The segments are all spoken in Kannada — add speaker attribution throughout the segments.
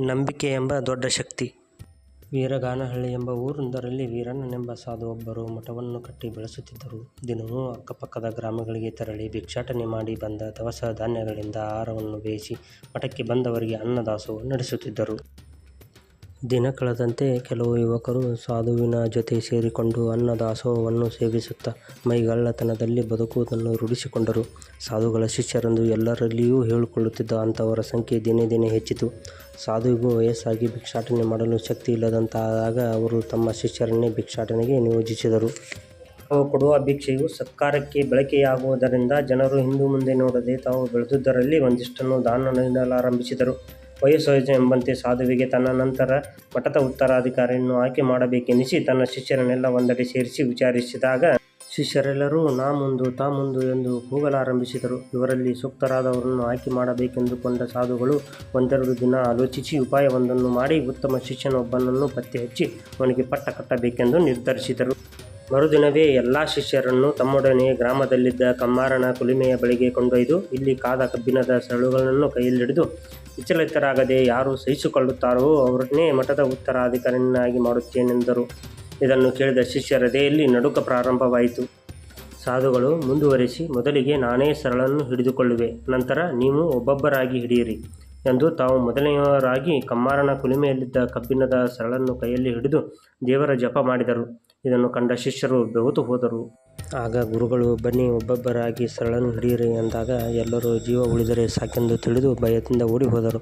Speaker 1: ನಂಬಿಕೆ ಎಂಬ ದೊಡ್ಡ ಶಕ್ತಿ. ವೀರಗಾನಹಳ್ಳಿ ಎಂಬ ಊರೊಂದರಲ್ಲಿ ವೀರಣ್ಣನೆಂಬ ಸಾಧುವೊಬ್ಬರು ಮಠವನ್ನು ಕಟ್ಟಿ ಬೆಳೆಸುತ್ತಿದ್ದರು. ದಿನವೂ ಅಕ್ಕಪಕ್ಕದ ಗ್ರಾಮಗಳಿಗೆ ತೆರಳಿ ಭಿಕ್ಷಾಟನೆ ಮಾಡಿ ಬಂದ ದವಸ ಧಾನ್ಯಗಳಿಂದ ಆಹಾರವನ್ನು ಬೇಯಿಸಿ ಮಠಕ್ಕೆ ಬಂದವರಿಗೆ ಅನ್ನದಾಸೋಹ ನಡೆಸುತ್ತಿದ್ದರು. ದಿನ ಕಳೆದಂತೆ ಕೆಲವು ಯುವಕರು ಸಾಧುವಿನ ಜೊತೆ ಸೇರಿಕೊಂಡು ಅನ್ನದಾಸೋಹವನ್ನು ಸೇವಿಸುತ್ತಾ ಮೈಗಳ್ಳತನದಲ್ಲಿ ಬದುಕುವುದನ್ನು ರೂಢಿಸಿಕೊಂಡರು. ಸಾಧುಗಳ ಶಿಷ್ಯರೆಂದು ಎಲ್ಲರಲ್ಲಿಯೂ ಹೇಳಿಕೊಳ್ಳುತ್ತಿದ್ದ ಅಂಥವರ ಸಂಖ್ಯೆ ದಿನೇ ದಿನೇ ಹೆಚ್ಚಿತು. ಸಾಧುವಿಗೂ ವಯಸ್ಸಾಗಿ ಭಿಕ್ಷಾಟನೆ ಮಾಡಲು ಶಕ್ತಿ ಇಲ್ಲದಂತಾದಾಗ ಅವರು ತಮ್ಮ ಶಿಷ್ಯರನ್ನೇ ಭಿಕ್ಷಾಟನೆಗೆ ನಿಯೋಜಿಸಿದರು. ತಾವು ಕೊಡುವ ಭಿಕ್ಷೆಯು ಸತ್ಕಾರ್ಯಕ್ಕೆ ಬಳಕೆಯಾಗುವುದರಿಂದ ಜನರು ಹಿಂದು ಮುಂದೆ ನೋಡದೆ ತಾವು ಬೆಳೆದುದರಲ್ಲಿ ಒಂದಿಷ್ಟನ್ನು ದಾನ ನೀಡಲಾರಂಭಿಸಿದರು. ವಯೋಸಹಜ ಎಂಬಂತೆ ಸಾಧುವಿಗೆ ತನ್ನ ನಂತರ ಮಠದ ಉತ್ತರಾಧಿಕಾರಿಯನ್ನು ಆಯ್ಕೆ ಮಾಡಬೇಕೆನಿಸಿ ತನ್ನ ಶಿಷ್ಯರನ್ನೆಲ್ಲ ಒಂದೆಡೆ ಸೇರಿಸಿ ವಿಚಾರಿಸಿದಾಗ ಶಿಷ್ಯರೆಲ್ಲರೂ ನಾ ಮುಂದು ತಾ ಮುಂದು ಎಂದು ಕೂಗಲಾರಂಭಿಸಿದರು. ಇವರಲ್ಲಿ ಸೂಕ್ತರಾದವರನ್ನು ಆಯ್ಕೆ ಮಾಡಬೇಕೆಂದುಕೊಂಡ ಸಾಧುಗಳು ಒಂದೆರಡು ದಿನ ಆಲೋಚಿಸಿ ಉಪಾಯವೊಂದನ್ನು ಮಾಡಿ ಉತ್ತಮ ಶಿಷ್ಯನೊಬ್ಬನನ್ನು ಪತ್ತೆ ಹಚ್ಚಿ ಅವನಿಗೆ ಪಟ್ಟ ಕಟ್ಟಬೇಕೆಂದು ನಿರ್ಧರಿಸಿದರು. ಮರುದಿನವೇ ಎಲ್ಲ ಶಿಷ್ಯರನ್ನು ತಮ್ಮೊಡನೆ ಗ್ರಾಮದಲ್ಲಿದ್ದ ಕಮ್ಮಾರನ ಕುಲುಮೆಯ ಬಳಿಗೆ ಕೊಂಡೊಯ್ದು ಇಲ್ಲಿ ಕಾದ ಕಬ್ಬಿಣದ ಸರಳುಗಳನ್ನು ಕೈಯಲ್ಲಿಡಿದು ವಿಚಲಿತರಾಗದೆ ಯಾರು ಸಹಿಸಿಕೊಳ್ಳುತ್ತಾರೋ ಅವರನ್ನೇ ಮಠದ ಉತ್ತರಾಧಿಕಾರಿಯನ್ನಾಗಿ ಮಾಡುತ್ತೇನೆಂದರು. ಇದನ್ನು ಕೇಳಿದ ಶಿಷ್ಯರ ಎದೆಯಲ್ಲಿ ನಡುಕ ಪ್ರಾರಂಭವಾಯಿತು. ಸಾಧುಗಳು ಮುಂದುವರಿಸಿ, ಮೊದಲಿಗೆ ನಾನೇ ಸರಳನ್ನು ಹಿಡಿದುಕೊಳ್ಳುವೆ, ನಂತರ ನೀವು ಒಬ್ಬೊಬ್ಬರಾಗಿ ಹಿಡಿಯಿರಿ ಎಂದು ತಾವು ಮೊದಲನೆಯವರಾಗಿ ಕಮ್ಮಾರನ ಕುಲುಮೆಯಲ್ಲಿದ್ದ ಕಬ್ಬಿಣದ ಸರಳನ್ನು ಕೈಯಲ್ಲಿ ಹಿಡಿದು ದೇವರ ಜಪ ಮಾಡಿದರು. ಇದನ್ನು ಕಂಡ ಶಿಷ್ಯರು ಬೆವೆತು ಹೋದರು. ಆಗ ಗುರುಗಳು ಬನ್ನಿ ಒಬ್ಬೊಬ್ಬರಾಗಿ ಸರಳನ್ನು ಹಿಡಿಯಿರಿ ಎಂದಾಗ ಎಲ್ಲರೂ ಜೀವ ಉಳಿದರೆ ಸಾಕೆಂದು ತಿಳಿದು ಭಯದಿಂದ ಓಡಿ ಹೋದರು.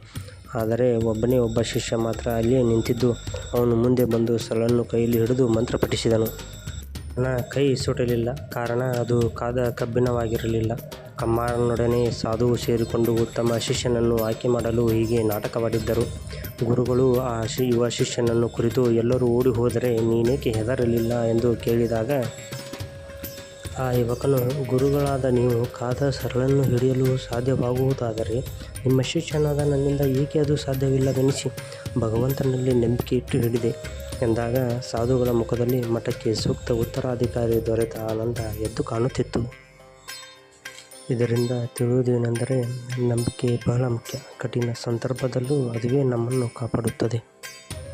Speaker 1: ಆದರೆ ಒಬ್ಬನೇ ಒಬ್ಬ ಶಿಷ್ಯ ಮಾತ್ರ ಅಲ್ಲಿಯೇ ನಿಂತಿದ್ದು ಅವನು ಮುಂದೆ ಬಂದು ಸರಳನ್ನು ಕೈಯಲ್ಲಿ ಹಿಡಿದು ಮಂತ್ರ ಪಠಿಸಿದನು. ಅವನ ಕೈ ಸುಟಲಿಲ್ಲ. ಕಾರಣ ಅದು ಕಾದ ಕಬ್ಬಿಣವಾಗಿರಲಿಲ್ಲ. ಕಮ್ಮಾರನೊಡನೆ ಸಾಧುವು ಸೇರಿಕೊಂಡು ಉತ್ತಮ ಶಿಷ್ಯನನ್ನು ಆಯ್ಕೆ ಮಾಡಲು ಹೀಗೆ ನಾಟಕವಾಡಿದ್ದರು. ಗುರುಗಳು ಆ ಯುವ ಶಿಷ್ಯನನ್ನು ಕುರಿತು ಎಲ್ಲರೂ ಓಡಿ ಹೋದರೆ ನೀನೇಕೆ ಹೆದರಲಿಲ್ಲ ಎಂದು ಕೇಳಿದಾಗ ಆ ಯುವಕನು, ಗುರುಗಳಾದ ನೀವು ಕಾದ ಸರಳನ್ನು ಹಿಡಿಯಲು ಸಾಧ್ಯವಾಗುವುದಾದರೆ ನಿಮ್ಮ ಶಿಷ್ಯನಾದ ನನ್ನಿಂದ ಏಕೆ ಅದು ಸಾಧ್ಯವಿಲ್ಲವೆನಿಸಿ ಭಗವಂತನಲ್ಲಿ ನಂಬಿಕೆ ಇಟ್ಟು ಹಿಡಿದೆ ಎಂದಾಗ ಸಾಧುಗಳ ಮುಖದಲ್ಲಿ ಮಠಕ್ಕೆ ಸೂಕ್ತ ಉತ್ತರಾಧಿಕಾರಿ ದೊರೆತ ಆನಂದ ಎದ್ದು ಕಾಣುತ್ತಿತ್ತು. ಇದರಿಂದ ತಿಳಿಯುವುದೇನೆಂದರೆ ನಂಬಿಕೆ ಬಹಳ ಮುಖ್ಯ. ಕಠಿಣ ಸಂದರ್ಭದಲ್ಲೂ ಅದುವೇ ನಮ್ಮನ್ನು ಕಾಪಾಡುತ್ತದೆ.